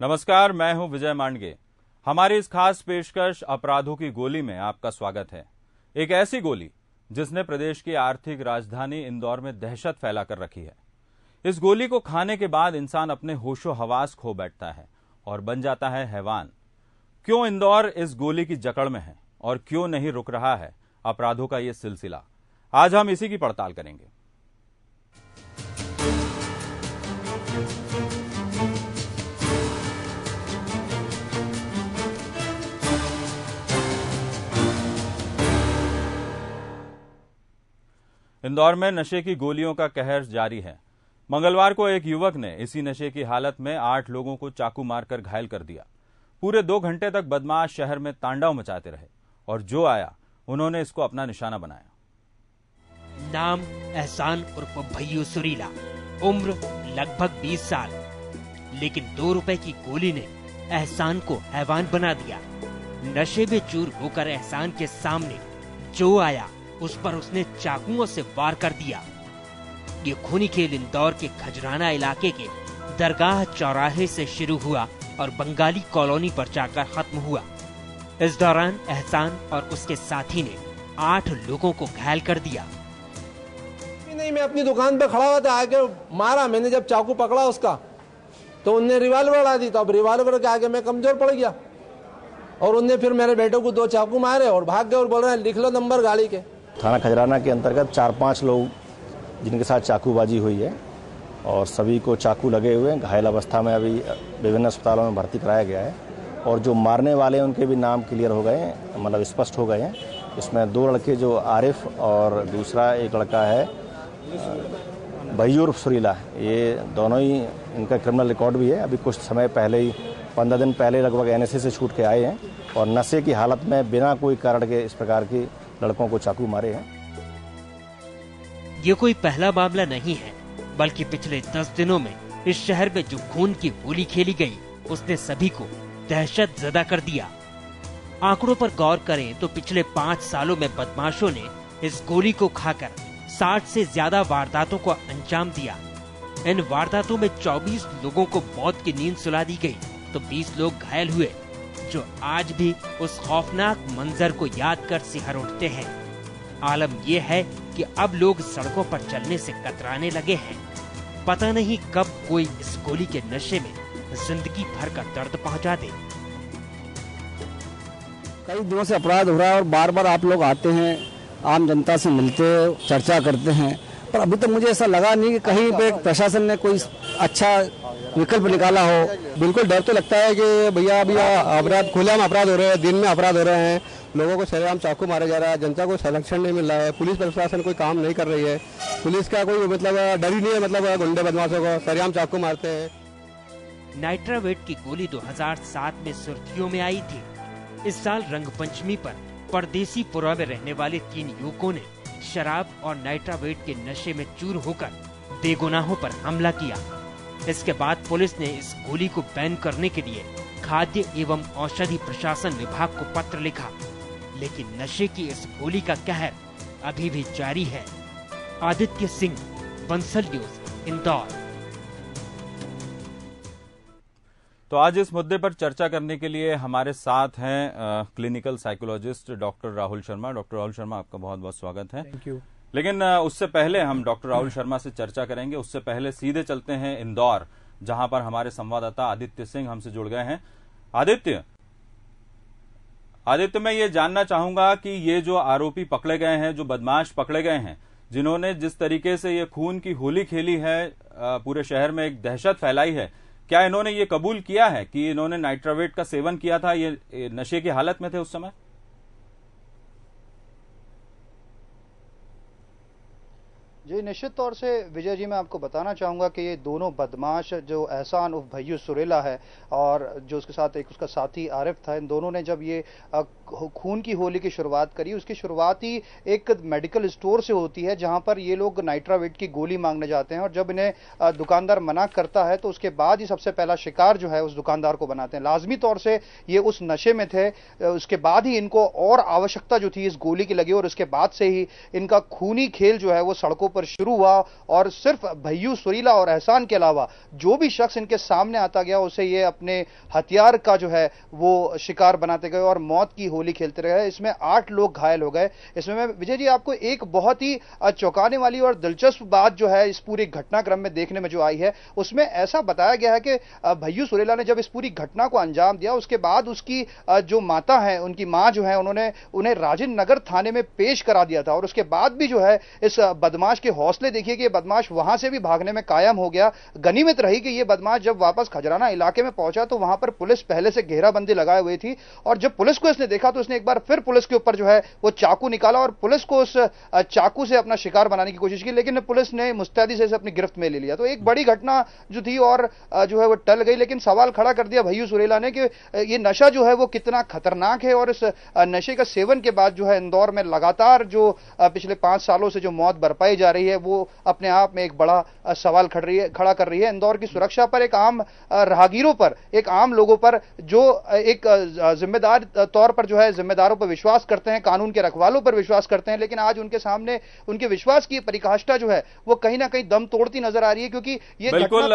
नमस्कार, मैं हूं विजय मांडगे। हमारी इस खास पेशकश अपराधों की गोली में आपका स्वागत है। एक ऐसी गोली जिसने प्रदेश की आर्थिक राजधानी इंदौर में दहशत फैला कर रखी है। इस गोली को खाने के बाद इंसान अपने होशो हवास खो बैठता है और बन जाता है हैवान। क्यों इंदौर इस गोली की जकड़ में है और क्यों नहीं रुक रहा है अपराधों का ये सिलसिला, आज हम इसी की पड़ताल करेंगे। इंदौर में नशे की गोलियों का कहर जारी है। मंगलवार को एक युवक ने इसी नशे की हालत में 8 लोगों को चाकू मारकर घायल कर दिया। पूरे 2 घंटे तक बदमाश शहर में तांडव मचाते रहे और जो आया उन्होंने इसको अपना निशाना बनाया। नाम एहसान उर्फ भैयू सुरीला, उम्र लगभग 20 साल। लेकिन 2 रुपए की गोली ने एहसान को हैवान बना दिया। नशे में चूर होकर एहसान के सामने जो आया उस पर उसने चाकुओं से वार कर दिया। ये खूनी खेल इंदौर के खजराना इलाके के दरगाह चौराहे से शुरू हुआ और बंगाली कॉलोनी पर जाकर खत्म हुआ। इस दौरान एहसान और उसके साथी ने 8 लोगों को घायल कर दिया। नहीं, मैं अपनी दुकान पे खड़ा हुआ था, आके मारा। मैंने जब चाकू पकड़ा उसका तो उनने रिवाल्वर उड़ा दी, तो अब रिवाल्वर के आगे मैं कमजोर पड़ गया और उनने फिर मेरे बेटे को 2 चाकू मारे और भाग गए और बोल रहे हैं लिख लो नंबर गाड़ी के। थाना खजराना के अंतर्गत 4-5 लोग जिनके साथ चाकूबाजी हुई है और सभी को चाकू लगे हुए हैं। घायल अवस्था में अभी विभिन्न अस्पतालों में भर्ती कराया गया है और जो मारने वाले हैं उनके भी नाम क्लियर हो गए हैं, मतलब स्पष्ट हो गए हैं। इसमें 2 लड़के जो आरिफ और दूसरा एक लड़का है भैयू सुरीला, ये दोनों ही इनका क्रिमिनल रिकॉर्ड भी है। अभी कुछ समय पहले ही 15 दिन पहले लगभग एनएसए से छूट के आए हैं और नशे की हालत में बिना कोई कारण के इस प्रकार की लड़कों को चाकू मारे हैं। ये कोई पहला मामला नहीं है, बल्कि पिछले 10 दिनों में इस शहर में जो खून की होली खेली गई उसने सभी को दहशत ज़दा कर दिया। आंकड़ों पर गौर करें तो पिछले 5 सालों में बदमाशों ने इस गोली को खाकर 60 से ज्यादा वारदातों को अंजाम दिया। इन वारदातों में 24 लोगों को मौत की नींद सुला दी गई तो 20 लोग घायल हुए, जो आज भी उस खौफनाक मंजर को याद कर सिहर उठते हैं। आलम यह है कि अब लोग सड़कों पर चलने से कतराने लगे हैं। पता नहीं कब कोई इस गोली के नशे में जिंदगी भर का दर्द पहुंचा दे। कई दिनों से अपराध हो रहा है और बार बार आप लोग आते हैं, आम जनता से मिलते, चर्चा करते हैं, पर अभी तक मुझे ऐसा लगा नहीं कि कहीं पे प्रशासन ने कोई अच्छा विकल्प निकाला हो। बिल्कुल डर तो लगता है कि भैया अभी अपराध खुलेआम अपराध हो रहे हैं, दिन में अपराध हो रहे हैं, लोगों को सरेआम चाकू मारा जा रहा है, जनता को संरक्षण नहीं मिल रहा है, पुलिस प्रशासन कोई काम नहीं कर रही है, पुलिस का कोई मतलब डर ही नहीं है, मतलब गुंडे बदमाशों को सरेआम चाकू मारते हैं। नाइट्रावेट की गोली 2007 में सुर्खियों में आई थी। इस साल रंगपंचमी पर परदेसी पुरा में रहने वाले 3 युवकों ने शराब और नाइट्रावेट के नशे में चूर होकर बेगुनाहों पर हमला किया। इसके बाद पुलिस ने इस गोली को बैन करने के लिए खाद्य एवं औषधि प्रशासन विभाग को पत्र लिखा, लेकिन नशे की इस गोली का कहर अभी भी जारी है। आदित्य सिंह, बंसल न्यूज, इंदौर। तो आज इस मुद्दे पर चर्चा करने के लिए हमारे साथ हैं clinical psychologist doctor Rahul Sharma. Doctor Rahul Sharma, आपका बहुत बहुत स्वागत है। Thank you. लेकिन उससे पहले हम डॉक्टर राहुल शर्मा से चर्चा करेंगे, उससे पहले सीधे चलते हैं इंदौर, जहां पर हमारे संवाददाता आदित्य सिंह हमसे जुड़ गए हैं। आदित्य, मैं ये जानना चाहूंगा कि ये जो आरोपी पकड़े गए हैं, जो बदमाश पकड़े गए हैं, जिन्होंने जिस तरीके से ये खून की होली खेली है, पूरे शहर में एक दहशत फैलाई है, क्या इन्होंने ये कबूल किया है कि इन्होंने नाइट्रावेट का सेवन किया था, ये नशे की हालत में थे उस समय? जी, निश्चित तौर से विजय जी, मैं आपको बताना चाहूँगा कि ये दोनों बदमाश, जो एहसान उर्फ भैयू सुरीला है और जो उसके साथ एक उसका साथी आरिफ था, इन दोनों ने जब ये खून की होली की शुरुआत करी, उसकी शुरुआत ही एक मेडिकल स्टोर से होती है जहां पर ये लोग नाइट्रावेट की गोली मांगने जाते हैं और जब इन्हें दुकानदार मना करता है तो उसके बाद ही सबसे पहला शिकार जो है उस दुकानदार को बनाते हैं। लाजमी तौर से ये उस नशे में थे, उसके बाद ही इनको और आवश्यकता जो थी इस गोली की लगी और उसके बाद से ही इनका खूनी खेल जो है वो सड़कों ऊपर शुरू हुआ और सिर्फ भैयू सुरीला और एहसान के अलावा जो भी शख्स इनके सामने आता गया उसे ये अपने हथियार का जो है वो शिकार बनाते गए और मौत की होली खेलते रहे। इसमें 8 लोग घायल हो गए। इसमें मैं विजय जी आपको एक बहुत ही चौंकाने वाली और दिलचस्प बात जो है इस पूरी घटनाक्रम में देखने में जो आई है, उसमें ऐसा बताया गया है कि भैयू सुरीला ने जब इस पूरी घटना को अंजाम दिया उसके बाद उसकी जो माता है, उनकी मां जो है, उन्होंने उन्हें राजेंद्र नगर थाने में पेश करा दिया था और उसके बाद भी जो है इस बदमाश के हौसले देखिए कि ये बदमाश वहां से भी भागने में कायम हो गया। गनीमत रही कि ये बदमाश जब वापस खजराना इलाके में पहुंचा तो वहां पर पुलिस पहले से घेराबंदी लगाए हुई थी और जब पुलिस को इसने देखा तो इसने एक बार फिर पुलिस के ऊपर जो है वो चाकू निकाला और पुलिस को उस चाकू से अपना शिकार बनाने की कोशिश की, लेकिन पुलिस ने मुस्तैदी से अपनी गिरफ्त में ले लिया। तो एक बड़ी घटना जो थी और जो है वो टल गई, लेकिन सवाल खड़ा कर दिया भैयू सुरीला ने कि ये नशा जो है वो कितना खतरनाक है और इस नशे का सेवन के बाद जो है इंदौर में लगातार जो पिछले 5 सालों से जो मौत बरपाई जा रही है वो अपने आप में एक बड़ा सवाल खड़ा कर रही है। इंदौर की सुरक्षा पर, एक आम राहगीरों पर, एक आम लोगों पर जो एक जिम्मेदार तौर पर जो है जिम्मेदारों पर विश्वास करते हैं, कानून के रखवालों पर विश्वास करते हैं, लेकिन आज उनके सामने उनके विश्वास की परिकाष्ठा जो है वो कहीं ना कहीं दम तोड़ती नजर आ रही है, क्योंकि ये बिल्कुल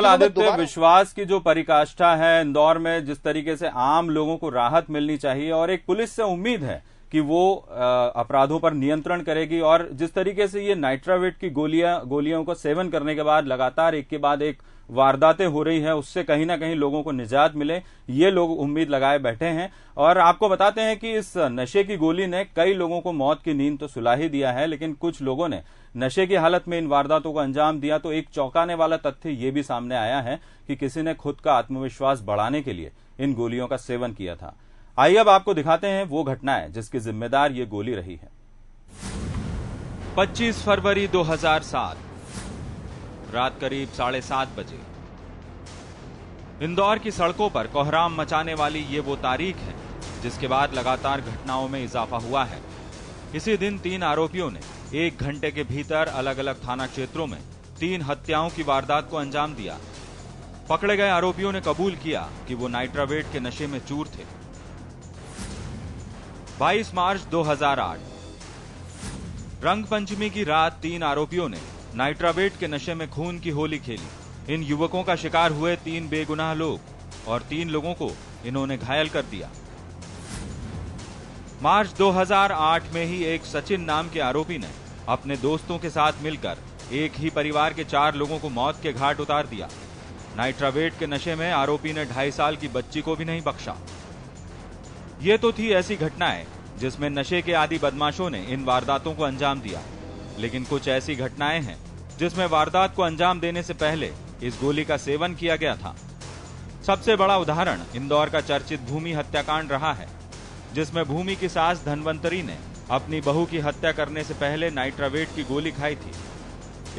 आदित्य, विश्वास की जो परिकाष्ठा है इंदौर में, जिस तरीके से आम लोगों को राहत मिलनी चाहिए और एक पुलिस से उम्मीद है कि वो अपराधों पर नियंत्रण करेगी, और जिस तरीके से ये नाइट्रावेट की गोलियों को सेवन करने के बाद लगातार एक के बाद एक वारदातें हो रही है, उससे कहीं ना कहीं लोगों को निजात मिले, ये लोग उम्मीद लगाए बैठे हैं। और आपको बताते हैं कि इस नशे की गोली ने कई लोगों को मौत की नींद तो सुला ही दिया है, लेकिन कुछ लोगों ने नशे की हालत में इन वारदातों को अंजाम दिया। तो एक चौंकाने वाला तथ्य ये भी सामने आया है कि किसी ने खुद का आत्मविश्वास बढ़ाने के लिए इन गोलियों का सेवन किया था। आइए अब आपको दिखाते हैं वो घटनाएं जिसकी जिम्मेदार ये गोली रही है। 25 फरवरी 2007 रात करीब 7:30 बजे इंदौर की सड़कों पर कोहराम मचाने वाली ये वो तारीख है जिसके बाद लगातार घटनाओं में इजाफा हुआ है। इसी दिन 3 आरोपियों ने 1 घंटे के भीतर अलग अलग थाना क्षेत्रों में 3 हत्याओं की वारदात को अंजाम दिया। पकड़े गए आरोपियों ने कबूल किया कि वो नाइट्रावेट के नशे में चूर थे। 22 मार्च 2008 रंग पंचमी की रात 3 आरोपियों ने नाइट्रावेट के नशे में खून की होली खेली। इन युवकों का शिकार हुए 3 बेगुनाह लोग और 3 लोगों को इन्होंने घायल कर दिया। मार्च 2008 में ही एक सचिन नाम के आरोपी ने अपने दोस्तों के साथ मिलकर एक ही परिवार के 4 लोगों को मौत के घाट उतार दिया। नाइट्रावेट के नशे में आरोपी ने 2.5 साल की बच्ची को भी नहीं बख्शा। ये तो थी ऐसी घटनाएं जिसमें नशे के आदी बदमाशों ने इन वारदातों को अंजाम दिया, लेकिन कुछ ऐसी घटनाएं हैं जिसमें वारदात को अंजाम देने से पहले इस गोली का सेवन किया गया था। सबसे बड़ा उदाहरण इंदौर का चर्चित भूमि हत्याकांड रहा है, जिसमें भूमि की सास धनवंतरी ने अपनी बहू की हत्या करने से पहले नाइट्रावेट की गोली खाई थी।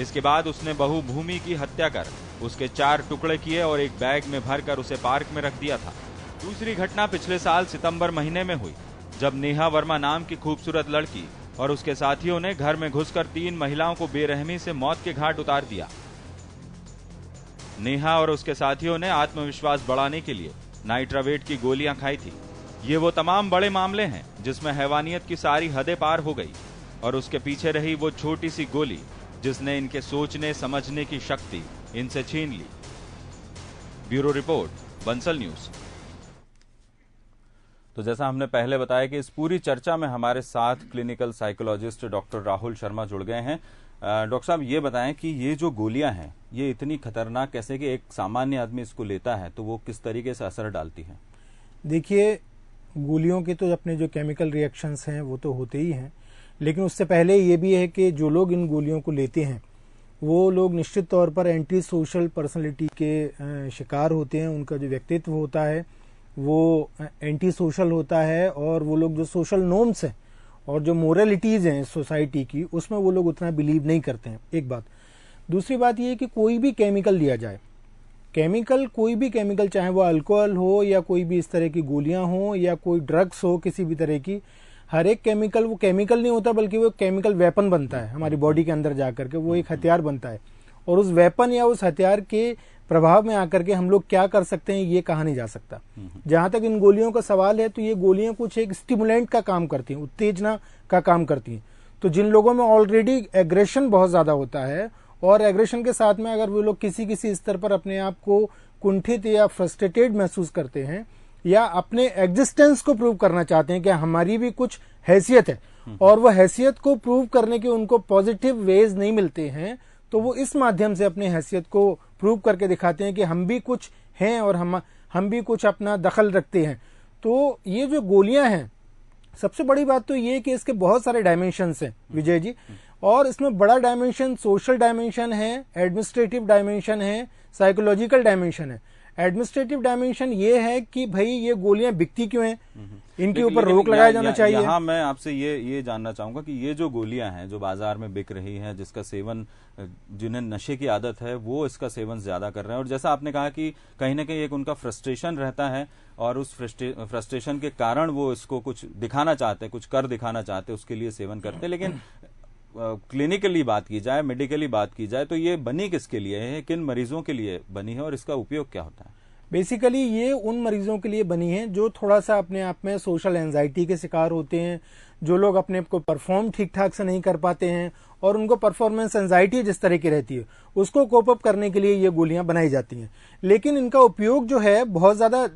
इसके बाद उसने बहू भूमि की हत्या कर उसके 4 टुकड़े किए और एक बैग में भरकर उसे पार्क में रख दिया था। दूसरी घटना पिछले साल सितंबर महीने में हुई, जब नेहा वर्मा नाम की खूबसूरत लड़की और उसके साथियों ने घर में घुसकर 3 महिलाओं को बेरहमी से मौत के घाट उतार दिया। नेहा और उसके साथियों ने आत्मविश्वास बढ़ाने के लिए नाइट्रावेट की गोलियां खाई थी। ये वो तमाम बड़े मामले हैं जिसमें हैवानियत की सारी हदें पार हो गई और उसके पीछे रही वो छोटी सी गोली जिसने इनके सोचने समझने की शक्ति इनसे छीन ली। Bureau report, Bansal news. तो जैसा हमने पहले बताया कि इस पूरी चर्चा में हमारे साथ clinical psychologist doctor Rahul Sharma जुड़ गए हैं। डॉक्टर साहब, ये बताएं कि ये जो गोलियां हैं ये इतनी खतरनाक कैसे कि एक सामान्य आदमी इसको लेता है तो वो किस तरीके से असर डालती है? देखिए, गोलियों के तो अपने जो केमिकल रिएक्शंस हैं वो तो होते ही हैं, लेकिन उससे पहले ये भी है कि जो लोग इन गोलियों को लेते हैं वो लोग निश्चित तौर पर एंटी सोशल पर्सनैलिटी के शिकार होते हैं। उनका जो व्यक्तित्व होता है वो एंटी सोशल होता है और वो लोग जो सोशल नॉर्म्स हैं और जो मोरलिटीज़ हैं सोसाइटी की उसमें वो लोग उतना बिलीव नहीं करते हैं, एक बात। दूसरी बात ये है कि कोई भी केमिकल लिया जाए, कोई भी केमिकल, चाहे वो अल्कोहल हो या कोई भी इस तरह की गोलियां हो या कोई ड्रग्स हो किसी भी तरह की, हर एक केमिकल वो केमिकल नहीं होता बल्कि वो केमिकल वेपन बनता है हमारी बॉडी के अंदर जाकर के, वो एक हथियार बनता है। और उस वेपन या उस हथियार के प्रभाव में आकर के हम लोग क्या कर सकते हैं ये कहा नहीं जा सकता। जहां तक इन गोलियों का सवाल है तो ये गोलियां कुछ एक स्टिमुलेंट का काम करती हैं, उत्तेजना का काम करती हैं। तो जिन लोगों में ऑलरेडी एग्रेशन बहुत ज्यादा होता है और एग्रेशन के साथ में अगर वो लोग किसी स्तर पर अपने आप को कुंठित या फ्रस्ट्रेटेड महसूस करते हैं या अपने एग्जिस्टेंस को प्रूव करना चाहते हैं कि हमारी भी कुछ हैसियत है और वो हैसियत को प्रूव करने के उनको पॉजिटिव वेज नहीं मिलते हैं, तो वो इस माध्यम से अपनी हैसियत को प्रूव करके दिखाते हैं कि हम भी कुछ हैं और हम भी कुछ अपना दखल रखते हैं। तो ये जो गोलियां हैं, सबसे बड़ी बात तो ये कि इसके बहुत सारे डायमेंशंस हैं विजय जी, और इसमें बड़ा डायमेंशन सोशल डायमेंशन है, एडमिनिस्ट्रेटिव डायमेंशन है, साइकोलॉजिकल डायमेंशन है। एडमिनिस्ट्रेटिव डायमेंशन ये है कि भाई ये गोलियां बिकती क्यों हैं, इनके ऊपर रोक लगाया जाना चाहिए। यहाँ मैं आपसे ये जानना चाहूंगा कि ये जो गोलियां हैं जो बाजार में बिक रही हैं, जिसका सेवन, जिन्हें नशे की आदत है वो इसका सेवन ज्यादा कर रहे हैं, और जैसा आपने कहा कि कहीं ना कहीं एक उनका फ्रस्ट्रेशन रहता है और उस फ्रस्ट्रेशन के कारण वो इसको कुछ दिखाना चाहते हैं, कुछ कर दिखाना चाहते हैं, उसके लिए सेवन करते हैं। लेकिन क्लिनिकली बात की जाए, मेडिकली बात की जाए, तो ये बनी किसके लिए है, किन मरीजों के लिए बनी है और इसका उपयोग क्या होता है? बेसिकली ये उन मरीजों के लिए बनी है जो थोड़ा सा अपने आप में सोशल एंजाइटी के शिकार होते हैं, जो लोग अपने को परफॉर्म ठीक ठाक से नहीं कर पाते हैं और उनको परफॉर्मेंस एंजाइटी जिस तरह की रहती है उसको कोप अप करने के लिए ये गोलियां बनाई जाती हैं। लेकिन इनका उपयोग जो है बहुत ज्यादा,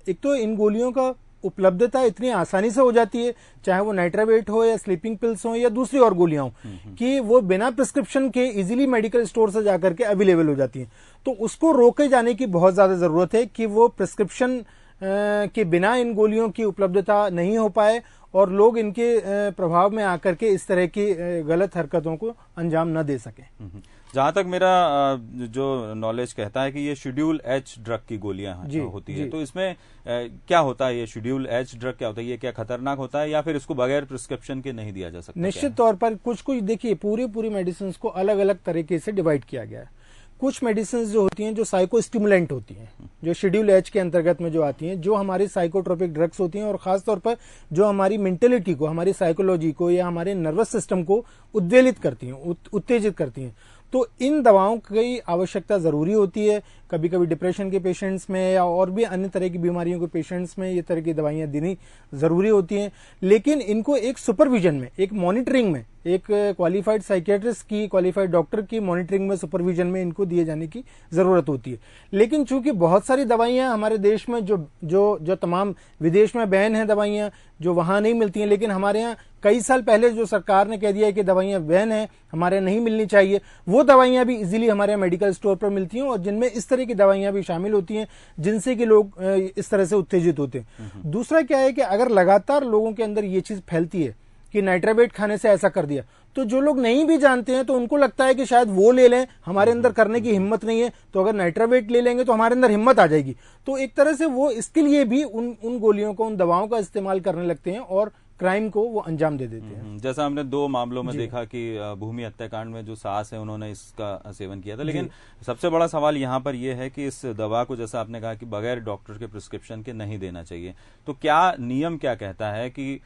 एक तो इन गोलियों का उपलब्धता इतनी आसानी से हो जाती है, चाहे वो नाइट्रावेट हो या स्लीपिंग पिल्स हो या दूसरी और गोलियां हो, कि वो बिना प्रिस्क्रिप्शन के इजीली मेडिकल स्टोर से जाकर के अवेलेबल हो जाती हैं। तो उसको रोके जाने की बहुत ज्यादा जरूरत है कि वो प्रिस्क्रिप्शन के बिना इन गोलियों की उपलब्धता नहीं हो पाए और लोग इनके प्रभाव में आकर के इस तरह की गलत हरकतों को अंजाम न दे सके। जहां तक मेरा जो नॉलेज कहता है कि ये शेड्यूल एच ड्रग की गोलियां होती है, तो इसमें क्या होता है, ये शेड्यूल एच ड्रग क्या होता है, ये क्या खतरनाक होता है या फिर इसको बगैर प्रिस्क्रिप्शन के नहीं दिया जा सकता? निश्चित तौर पर कुछ देखिए, पूरी मेडिसिन को अलग अलग तरीके से डिवाइड किया गया है। कुछ मेडिसिन जो होती हैं जो साइको स्टिमुलेंट होती हैं, जो शेड्यूल एच के अंतर्गत में जो आती हैं, जो हमारी साइकोट्रोपिक ड्रग्स होती हैं और खासतौर पर जो हमारी मेंटेलिटी को, हमारी साइकोलॉजी को या हमारे नर्वस सिस्टम को उत्तेजित करती हैं। तो इन दवाओं की आवश्यकता जरूरी होती है। कभी कभी डिप्रेशन के पेशेंट्स में या और भी अन्य तरह की बीमारियों के पेशेंट्स में ये तरह की दवाइयां देनी जरूरी होती हैं, लेकिन इनको एक सुपरविजन में, एक मॉनिटरिंग में, एक क्वालिफाइड साइकियाट्रिस्ट की, क्वालिफाइड डॉक्टर की मॉनिटरिंग में, सुपरविजन में इनको दिए जाने की जरूरत होती है। लेकिन चूंकि बहुत सारी दवाइयां हमारे देश में जो तमाम विदेश में बैन है दवाइयां, जो वहां नहीं मिलती हैं, लेकिन हमारे यहाँ कई साल पहले जो सरकार ने कह दिया है कि दवाइयां बैन है, हमारे यहाँ नहीं मिलनी चाहिए, वो दवाइयां भी इजीली हमारे यहाँ मेडिकल स्टोर पर मिलती हैं और जिनमें इस तरह की दवाइयां भी शामिल होती हैं जिनसे कि लोग इस तरह से उत्तेजित होते हैं। दूसरा क्या है कि अगर लगातार लोगों के अंदर ये चीज फैलती है कि नाइट्रावेट खाने से ऐसा कर दिया, तो जो लोग नहीं भी जानते हैं तो उनको लगता है कि शायद वो ले लें, हमारे अंदर करने की हिम्मत नहीं है, तो अगर नाइट्रावेट ले लेंगे तो हमारे अंदर हिम्मत आ जाएगी। तो एक तरह से वो इसके लिए भी उन गोलियों को, उन दवाओं का इस्तेमाल करने लगते हैं और क्राइम को वो अंजाम दे देते हैं। जैसा हमने 2 मामलों में देखा कि भूमि हत्याकांड में जो सास है उन्होंने इसका सेवन किया था, लेकिन सबसे बड़ा सवाल यहाँ पर यह है कि इस दवा को, जैसा आपने कहा कि बगैर डॉक्टर के प्रिस्क्रिप्शन के नहीं देना चाहिए, तो क्या नियम क्या कहता है कि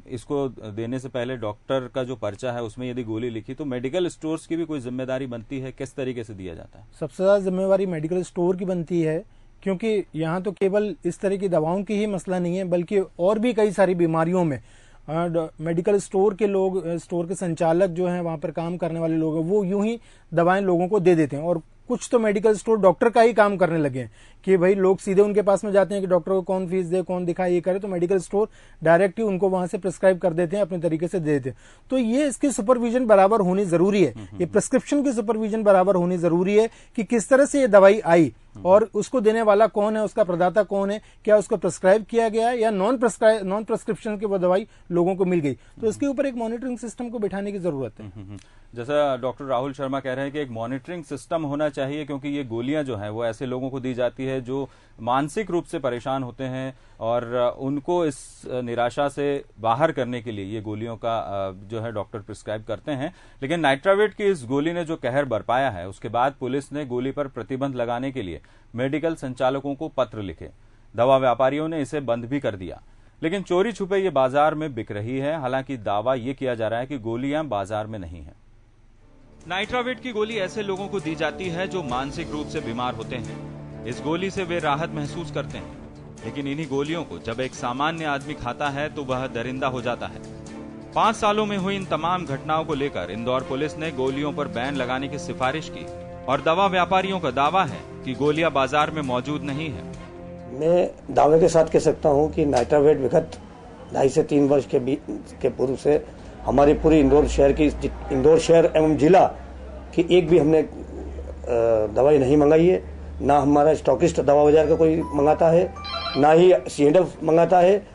इसको देने से पहले डॉक्टर का जो पर्चा है उसमें यदि गोली लिखी तो मेडिकल स्टोर्स की भी कोई जिम्मेदारी बनती है? किस तरीके से दिया जाता है? सबसे ज्यादा जिम्मेवारी मेडिकल स्टोर की बनती है, क्योंकि यहाँ तो केवल इस तरह की दवाओं की ही मसला नहीं है, बल्कि और भी कई सारी बीमारियों में मेडिकल स्टोर के लोग, स्टोर के संचालक जो हैं, वहां पर काम करने वाले लोग हैं, वो यूं ही दवाएं लोगों को दे देते हैं। और कुछ तो मेडिकल स्टोर डॉक्टर का ही काम करने लगे हैं कि भाई लोग सीधे उनके पास में जाते हैं कि डॉक्टर को कौन फीस दे, कौन दिखाए, ये करे, तो मेडिकल स्टोर डायरेक्ट ही उनको वहां से प्रिस्क्राइब कर देते हैं, अपने तरीके से दे देते हैं। तो ये इसकी सुपरविजन बराबर होनी जरूरी है, ये प्रिस्क्रिप्शन की सुपरविजन बराबर होनी जरूरी है कि किस तरह से ये दवाई आई और उसको देने वाला कौन है, उसका प्रदाता कौन है, क्या उसको प्रिस्क्राइब किया गया या नॉन प्रिस्क्रिप्शन की वो दवाई लोगों को मिल गई। तो इसके ऊपर एक मॉनिटरिंग सिस्टम को बिठाने की जरूरत है। जैसा डॉक्टर राहुल शर्मा कह रहे हैं कि एक मॉनिटरिंग सिस्टम होना चाहिए, क्योंकि ये गोलियां जो हैं वो ऐसे लोगों को दी जाती है जो मानसिक रूप से परेशान होते हैं और उनको इस निराशा से बाहर करने के लिए ये गोलियों का जो है डॉक्टर प्रिस्क्राइब करते हैं। लेकिन नाइट्रावेट की इस गोली ने जो कहर बरपाया है, उसके बाद पुलिस ने गोली पर प्रतिबंध लगाने के लिए मेडिकल संचालकों को पत्र लिखे। दवा व्यापारियों ने इसे बंद भी कर दिया, लेकिन चोरी छुपे ये बाजार में बिक रही है। हालांकि दावा ये किया जा रहा है कि गोलियां बाजार में नहीं है। नाइट्रावेट की गोली ऐसे लोगों को दी जाती है जो मानसिक रूप से बीमार होते हैं। इस गोली से वे राहत महसूस करते हैं, लेकिन इन्हीं गोलियों को जब एक सामान्य आदमी खाता है तो वह दरिंदा हो जाता है। 5 सालों में हुई इन तमाम घटनाओं को लेकर इंदौर पुलिस ने गोलियों पर बैन लगाने की सिफारिश की और दवा व्यापारियों का दावा है कि गोलियां बाजार में मौजूद नहीं है। मैं दावे के साथ कह सकता हूं कि नाइट्रावेट विगत 2.5 से 3 वर्ष के पूर्व से हमारी पूरी इंदौर शहर एवं जिला की एक भी हमने दवाई नहीं मंगाई है। ना हमारा स्टॉकिस्ट दवा बाजार का कोई मंगाता है, ना ही C&F मंगाता है।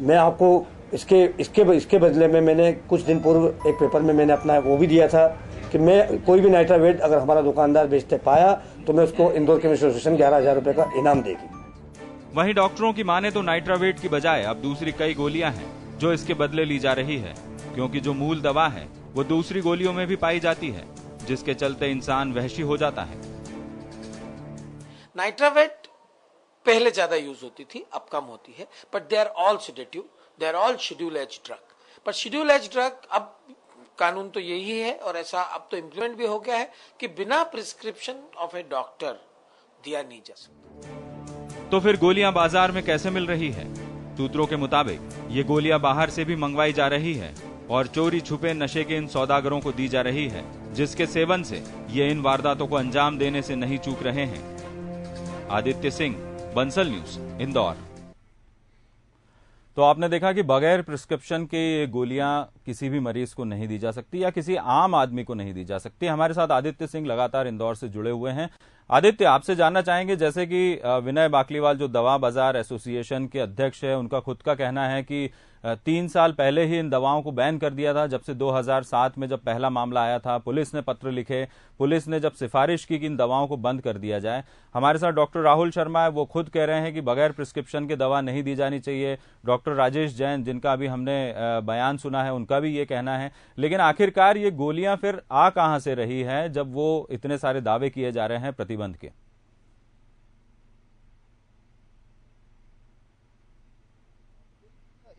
मैं आपको इसके बदले में मैंने कुछ दिन पूर्व एक पेपर में मैंने अपना वो भी दिया था कि मैं कोई भी नाइट्रावेट अगर हमारा दुकानदार बेचते पाया तो मैं उसको इंदौर केमिस्ट एसोसिएशन 11,000 रुपए का इनाम देगी। वहीं डॉक्टरों की माने तो नाइट्रावेट की बजाय अब दूसरी कई गोलियां हैं जो इसके बदले ली जा रही है, क्योंकि जो मूल दवा है वो दूसरी गोलियों में भी पाई जाती है, जिसके चलते इंसान वहशी हो जाता है। नाइट्रावेट पहले ज्यादा यूज होती थी, अब कम होती है, but they are all sedative, they are all schedule H drug. पर शेड्यूल एज ड्रग अब कानून तो यही है और ऐसा अब तो इम्प्लीमेंट भी हो गया है कि बिना प्रिस्क्रिप्शन ऑफ ए डॉक्टर दिया नहीं जा सकता। तो फिर गोलियां बाजार में कैसे मिल रही है? सूत्रों के मुताबिक ये गोलियां बाहर से भी मंगवाई जा रही है और चोरी छुपे नशे के इन सौदागरों को दी जा रही है, जिसके सेवन से ये इन वारदातों को अंजाम देने से नहीं चूक रहे हैं। आदित्य सिंह, बंसल न्यूज, इंदौर। तो आपने देखा कि बगैर प्रिस्क्रिप्शन के ये गोलियां किसी भी मरीज को नहीं दी जा सकती या किसी आम आदमी को नहीं दी जा सकती। हमारे साथ आदित्य सिंह लगातार इंदौर से जुड़े हुए हैं। आदित्य, आपसे जानना चाहेंगे, जैसे कि विनय बाकलीवाल जो दवा बाजार एसोसिएशन के अध्यक्ष है, उनका खुद का कहना है कि 3 साल पहले ही इन दवाओं को बैन कर दिया था। जब से 2007 में जब पहला मामला आया था, पुलिस ने पत्र लिखे, पुलिस ने जब सिफारिश की कि इन दवाओं को बंद कर दिया जाए। हमारे साथ डॉक्टर राहुल शर्मा है, वो खुद कह रहे हैं कि बगैर प्रिस्क्रिप्शन के दवा नहीं दी जानी चाहिए। डॉक्टर राजेश जैन, जिनका अभी हमने बयान सुना है, उनका भी ये कहना है। लेकिन आखिरकार ये गोलियां फिर आ कहां से रही है जब वो इतने सारे दावे किए जा रहे हैं प्रतिबंध के?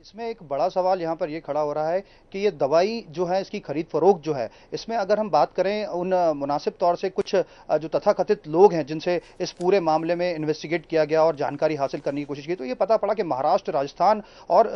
इसमें एक बड़ा सवाल यहाँ पर ये खड़ा हो रहा है कि ये दवाई जो है, इसकी खरीद फरोख्त जो है, इसमें अगर हम बात करें उन मुनासिब तौर से कुछ जो तथाकथित लोग हैं जिनसे इस पूरे मामले में इन्वेस्टिगेट किया गया और जानकारी हासिल करने की कोशिश की, तो ये पता पड़ा कि महाराष्ट्र, राजस्थान और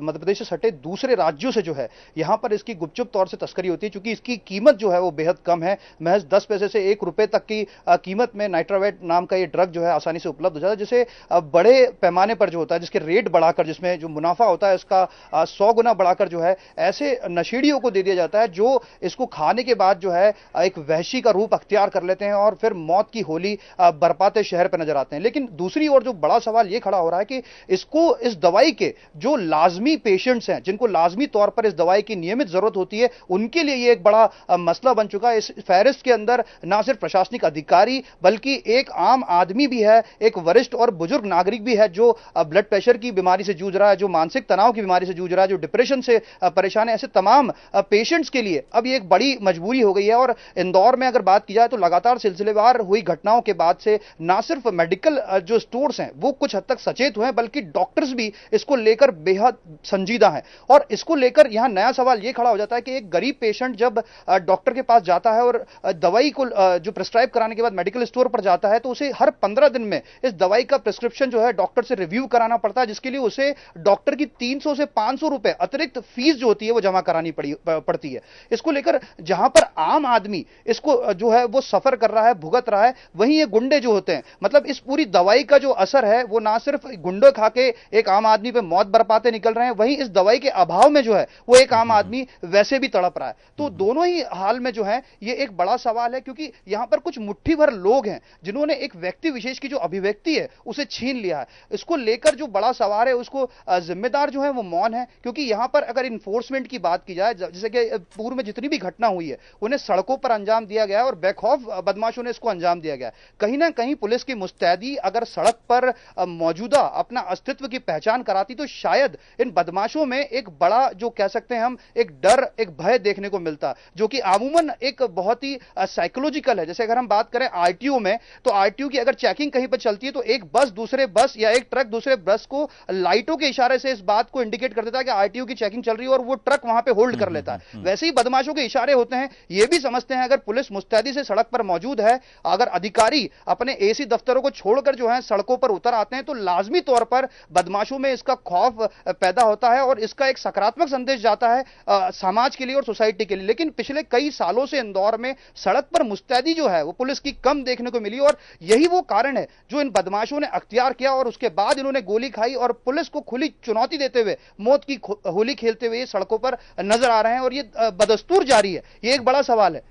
मध्य प्रदेश से सटे दूसरे राज्यों से जो है यहाँ पर इसकी गुपचुप तौर से तस्करी होती है। चूंकि इसकी कीमत जो है वो बेहद कम है, महज 10 पैसे से 1 रुपए तक की कीमत में नाइट्रावेट नाम का ये ड्रग जो है आसानी से उपलब्ध हो जाता है, जिसे बड़े पैमाने पर जो होता है, जिसके रेट बढ़ाकर, जिसमें जो मुनाफा होता है इसका 100 गुना बढ़ाकर जो है ऐसे नशेड़ियों को दे दिया जाता है जो इसको खाने के बाद जो है एक वहशी का रूप अख्तियार कर लेते हैं और फिर मौत की होली बरपाते शहर पर नजर आते हैं। लेकिन दूसरी ओर जो बड़ा सवाल यह खड़ा हो रहा है कि इस दवाई के जो लाजमी पेशेंट्स हैं, जिनको लाजमी तौर पर इस दवाई की नियमित जरूरत होती है, उनके लिए यह एक बड़ा मसला बन चुका है। इस फहरिस्त के अंदर ना सिर्फ प्रशासनिक अधिकारी बल्कि एक आम आदमी भी है, एक वरिष्ठ और बुजुर्ग नागरिक भी है जो ब्लड प्रेशर की बीमारी से जूझ रहा है, जो मानसिक तनाव की बीमारी से जूझ रहा है, जो डिप्रेशन से परेशान है। ऐसे तमाम पेशेंट्स के लिए अब ये एक बड़ी मजबूरी हो गई है। और इंदौर में अगर बात की जाए तो लगातार सिलसिलेवार हुई घटनाओं के बाद से ना सिर्फ मेडिकल जो स्टोर्स हैं वो कुछ हद तक सचेत हुए हैं, बल्कि डॉक्टर्स भी इसको लेकर बेहद संजीदा हैं। और इसको लेकर यहां नया सवाल यह खड़ा हो जाता है कि एक गरीब पेशेंट जब डॉक्टर के पास जाता है और दवाई को जो प्रिस्क्राइब कराने के बाद मेडिकल स्टोर पर जाता है, तो उसे हर 15 दिन में इस दवाई का प्रिस्क्रिप्शन जो है डॉक्टर से रिव्यू कराना पड़ता है, जिसके लिए उसे डॉक्टर की 300 से 500 रुपए अतिरिक्त फीस जो होती है वो जमा करानी पड़ती है। इसको लेकर जहां पर आम आदमी इसको जो है वो सफर कर रहा है, भुगत रहा है, वहीं ये गुंडे जो होते हैं, मतलब इस पूरी दवाई का जो असर है वो ना सिर्फ गुंडे खा के एक आम आदमी पे मौत बरपाते निकल रहे हैं, वहीं इस दवाई के अभाव में जो है वो एक आम आदमी वैसे भी तड़प रहा है। तो दोनों ही हाल में जो है ये एक बड़ा सवाल है, क्योंकि यहां पर कुछ मुट्ठी भर लोग हैं जिन्होंने एक व्यक्ति विशेष की जो अभिव्यक्ति है उसे छीन लिया है। इसको लेकर जो बड़ा सवाल है उसको जिम्मेदार जो है वो मौन है, क्योंकि यहां पर अगर इन्फोर्समेंट की बात की जाए, जैसे कि पूर्व में जितनी भी घटना हुई है उन्हें सड़कों पर अंजाम दिया गया है और बेखौफ बदमाशों ने इसको अंजाम दिया गया है। कहीं ना कहीं पुलिस की मुस्तैदी अगर सड़क पर मौजूदा अपना अस्तित्व की पहचान कराती तो शायद इन बदमाशों में एक बड़ा जो कह सकते हैं हम एक डर, एक भय देखने को मिलता, जो कि अमूमन एक बहुत ही साइकोलॉजिकल है। जैसे अगर हम बात करें आरटीओ में, तो आरटीओ की अगर चेकिंग कहीं पर चलती है तो एक बस दूसरे बस या एक ट्रक दूसरे बस को लाइटों के इशारे से इस बात बात को इंडिकेट कर देता है कि आरटीओ की चेकिंग चल रही है और वो ट्रक वहां पे होल्ड कर लेता है। वैसे ही बदमाशों के इशारे होते हैं, ये भी समझते हैं अगर पुलिस मुस्तैदी से सड़क पर मौजूद है, अगर अधिकारी अपने एसी दफ्तरों को छोड़कर जो है सड़कों पर उतर आते हैं, तो लाजमी तौर पर बदमाशों में इसका खौफ पैदा होता है और इसका एक सकारात्मक संदेश जाता है समाज के लिए और सोसाइटी के लिए। लेकिन पिछले कई सालों से इंदौर में सड़क पर मुस्तैदी जो है वो पुलिस की कम देखने को मिली और यही वो कारण है जो इन बदमाशों ने अख्तियार किया और उसके बाद इन्होंने गोली खाई और पुलिस को खुली चुनौती देते हुए मौत की होली खेलते हुए सड़कों पर नजर आ रहे हैं और ये बदस्तूर जारी है। ये एक बड़ा सवाल है।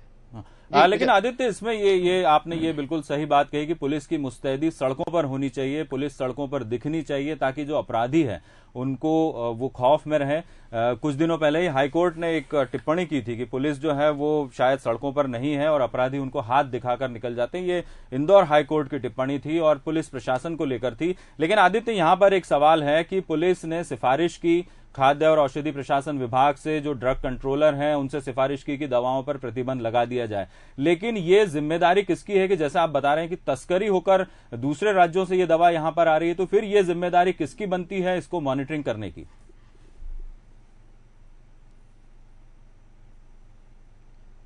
लेकिन आदित्य, इसमें ये आपने ये बिल्कुल सही बात कही कि पुलिस की मुस्तैदी सड़कों पर होनी चाहिए, पुलिस सड़कों पर दिखनी चाहिए ताकि जो अपराधी है उनको वो खौफ में रहे। कुछ दिनों पहले ही हाईकोर्ट ने एक टिप्पणी की थी कि पुलिस जो है वो शायद सड़कों पर नहीं है और अपराधी उनको हाथ दिखाकर निकल जाते हैं। ये इंदौर हाईकोर्ट की टिप्पणी थी और पुलिस प्रशासन को लेकर थी। लेकिन आदित्य, यहां पर एक सवाल है कि पुलिस ने सिफारिश की, खाद्य और औषधि प्रशासन विभाग से जो ड्रग कंट्रोलर हैं उनसे सिफारिश की कि दवाओं पर प्रतिबंध लगा दिया जाए, लेकिन ये जिम्मेदारी किसकी है कि जैसा आप बता रहे हैं कि तस्करी होकर दूसरे राज्यों से ये दवा यहां पर आ रही है, तो फिर ये जिम्मेदारी किसकी बनती है इसको मॉनिटरिंग करने की?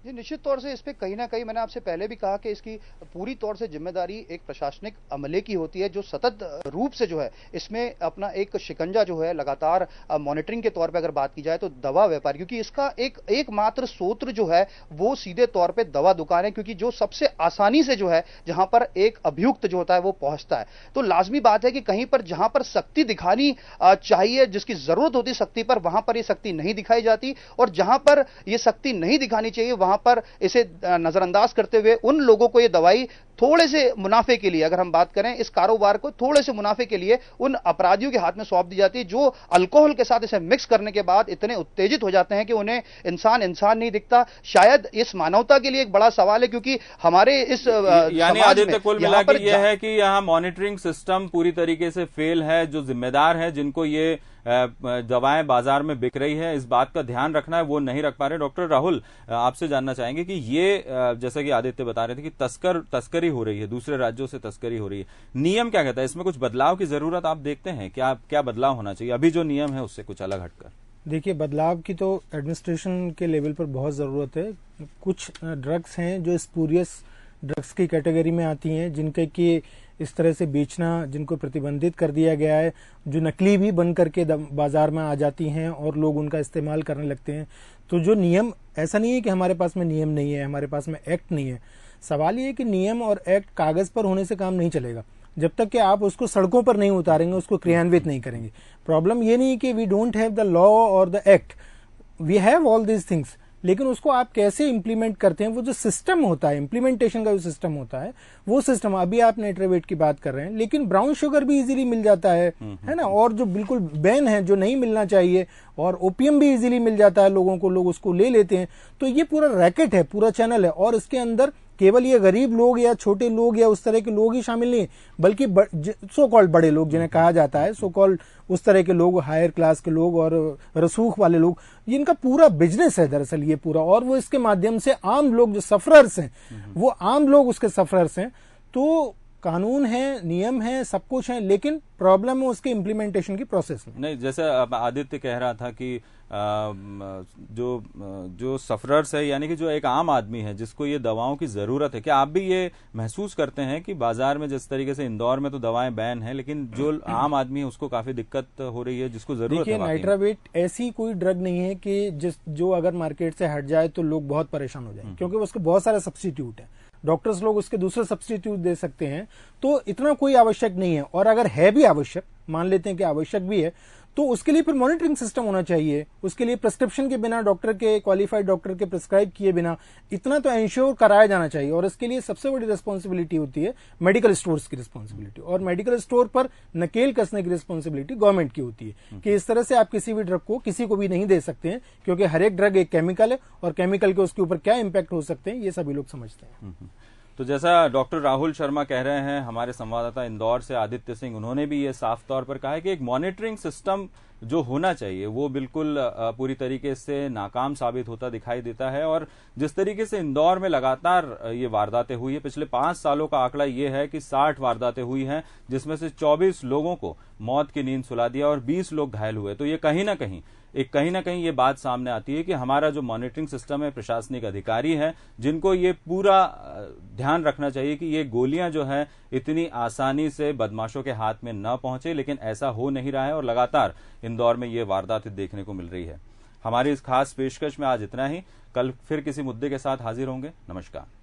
जी, निश्चित तौर से इस पे कहीं ना कहीं मैंने आपसे पहले भी कहा कि इसकी पूरी तौर से जिम्मेदारी एक प्रशासनिक अमले की होती है जो सतत रूप से जो है इसमें अपना एक शिकंजा जो है लगातार मॉनिटरिंग के तौर पे अगर बात की जाए तो दवा व्यापार, क्योंकि इसका एकमात्र स्रोत जो है वो सीधे तौर पे दवा दुकान है, क्योंकि जो सबसे आसानी से जो है जहां पर एक अभियुक्त जो होता है वो पहुंचता है। तो लाजमी बात है कि कहीं पर जहां पर सख्ती दिखानी चाहिए, जिसकी जरूरत होती सख्ती पर, वहां पर ये सख्ती नहीं दिखाई जाती और जहां पर ये सख्ती नहीं दिखानी चाहिए वहां पर इसे नजरअंदाज करते हुए उन लोगों को ये दवाई थोड़े से मुनाफे के लिए, अगर हम बात करें इस कारोबार को थोड़े से मुनाफे के लिए उन अपराधियों के हाथ में सौंप दी जाती है जो अल्कोहल के साथ इसे मिक्स करने के बाद इतने उत्तेजित हो जाते हैं कि उन्हें इंसान नहीं दिखता। शायद इस मानवता के लिए एक बड़ा सवाल है, क्योंकि हमारे इस यानी आदित्य कुल मिला के यह है कि यहाँ मॉनिटरिंग सिस्टम पूरी तरीके से फेल है। जो जिम्मेदार है, जिनको ये दवाएं बाजार में बिक रही है, इस बात का ध्यान रखना है, वो नहीं रख पा रहे। डॉक्टर राहुल, आपसे जानना चाहेंगे कि ये जैसा कि आदित्य बता रहे थे कि तस्करी हो रही है, दूसरे राज्यों से तस्करी हो रही है, नियम क्या कहता है? इसमें कुछ बदलाव की जरूरत आप देखते हैं? क्या बदलाव होना चाहिए अभी जो नियम है उससे कुछ अलग हटकर? देखिए, बदलाव की तो एडमिनिस्ट्रेशन के लेवल पर बहुत ज़रूरत है। कुछ ड्रग्स हैं जो स्पूरियस ड्रग्स की कैटेगरी में आती हैं, जिनके कि इस तरह से बेचना, जिनको प्रतिबंधित कर दिया गया है, जो नकली भी बन करके बाजार में आ जाती हैं और लोग उनका इस्तेमाल करने लगते हैं। तो जो नियम, ऐसा नहीं है कि हमारे पास में नियम नहीं है, हमारे पास में एक्ट नहीं है। सवाल ये है कि नियम और एक्ट कागज पर होने से काम नहीं चलेगा जब तक कि आप उसको सड़कों पर नहीं उतारेंगे, उसको क्रियान्वित नहीं करेंगे। प्रॉब्लम ये नहीं कि we don't have the law और the act, we have all these things, लेकिन उसको आप कैसे इंप्लीमेंट करते हैं, वो जो सिस्टम होता है, इंप्लीमेंटेशन का जो सिस्टम होता है, वो सिस्टम, अभी आप नाइट्रोवेट की बात कर रहे हैं, लेकिन ब्राउन शुगर भी इजीली मिल जाता है ना, और जो बिल्कुल बैन है, जो नहीं मिलना चाहिए, और ओपियम भी इजीली मिल जाता है लोगों को, लोग उसको ले लेते हैं। तो ये पूरा रैकेट है, पूरा चैनल है, और इसके अंदर केवल ये गरीब लोग या छोटे लोग या उस तरह के लोग ही शामिल नहीं, बल्कि सो कॉल्ड बड़े लोग जिन्हें कहा जाता है, सो कॉल्ड उस तरह के लोग, हायर क्लास के लोग और रसूख वाले लोग, इनका पूरा बिजनेस है दरअसल ये पूरा, और वो इसके माध्यम से आम लोग जो सफरर्स हैं, वो आम लोग उसके सफरर्स हैं। तो कानून है, नियम है, सब कुछ है, लेकिन प्रॉब्लम है उसके इम्प्लीमेंटेशन की प्रोसेस में। नहीं, जैसे आदित्य कह रहा था कि जो सफरर्स है, यानी कि जो एक आम आदमी है जिसको ये दवाओं की जरूरत है, क्या आप भी ये महसूस करते हैं कि बाजार में जिस तरीके से इंदौर में तो दवाएं बैन है, लेकिन जो आम आदमी है उसको काफी दिक्कत हो रही है, जिसको जरूरत है? देखिए, नाइट्रोवेट ऐसी कोई ड्रग नहीं है कि जो अगर मार्केट से हट जाए तो लोग बहुत परेशान हो जाए, क्योंकि उसके बहुत सारे सब्स्टिट्यूट है, डॉक्टर्स लोग उसके दूसरे सब्स्टिट्यूट दे सकते हैं, तो इतना कोई आवश्यक नहीं है। और अगर है भी आवश्यक, मान लेते हैं कि आवश्यक भी है, तो उसके लिए फिर मॉनिटरिंग सिस्टम होना चाहिए। उसके लिए प्रिस्क्रिप्शन के बिना, डॉक्टर के, क्वालिफाइड डॉक्टर के प्रिस्क्राइब किए बिना इतना तो एंश्योर कराया जाना चाहिए। और इसके लिए सबसे बड़ी रिस्पॉन्सिबिलिटी होती है मेडिकल स्टोर्स की रिस्पॉन्सिबिलिटी, और मेडिकल स्टोर पर नकेल कसने की रिस्पॉन्सिबिलिटी गवर्नमेंट की होती है कि इस तरह से आप किसी भी ड्रग को किसी को भी नहीं दे सकते हैं, क्योंकि हर एक ड्रग एक केमिकल है, और केमिकल के उसके ऊपर क्या इंपैक्ट हो सकते हैं ये सभी लोग समझते हैं। तो जैसा डॉक्टर राहुल शर्मा कह रहे हैं, हमारे संवाददाता इंदौर से आदित्य सिंह, उन्होंने भी ये साफ तौर पर कहा है कि एक मॉनिटरिंग सिस्टम जो होना चाहिए वो बिल्कुल पूरी तरीके से नाकाम साबित होता दिखाई देता है। और जिस तरीके से इंदौर में लगातार ये वारदातें हुई है, पिछले 5 सालों का आंकड़ा ये है कि 60 वारदातें हुई हैं, जिसमें से 24 लोगों को मौत की नींद सुला दिया और 20 लोग घायल हुए। तो ये कहीं ना कहीं ये बात सामने आती है कि हमारा जो मॉनिटरिंग सिस्टम है, प्रशासनिक अधिकारी हैं, जिनको ये पूरा ध्यान रखना चाहिए कि ये गोलियां जो है इतनी आसानी से बदमाशों के हाथ में न पहुंचे, लेकिन ऐसा हो नहीं रहा है और लगातार इंदौर में ये वारदातें देखने को मिल रही है। हमारी इस खास पेशकश में आज इतना ही। कल फिर किसी मुद्दे के साथ हाजिर होंगे। नमस्कार।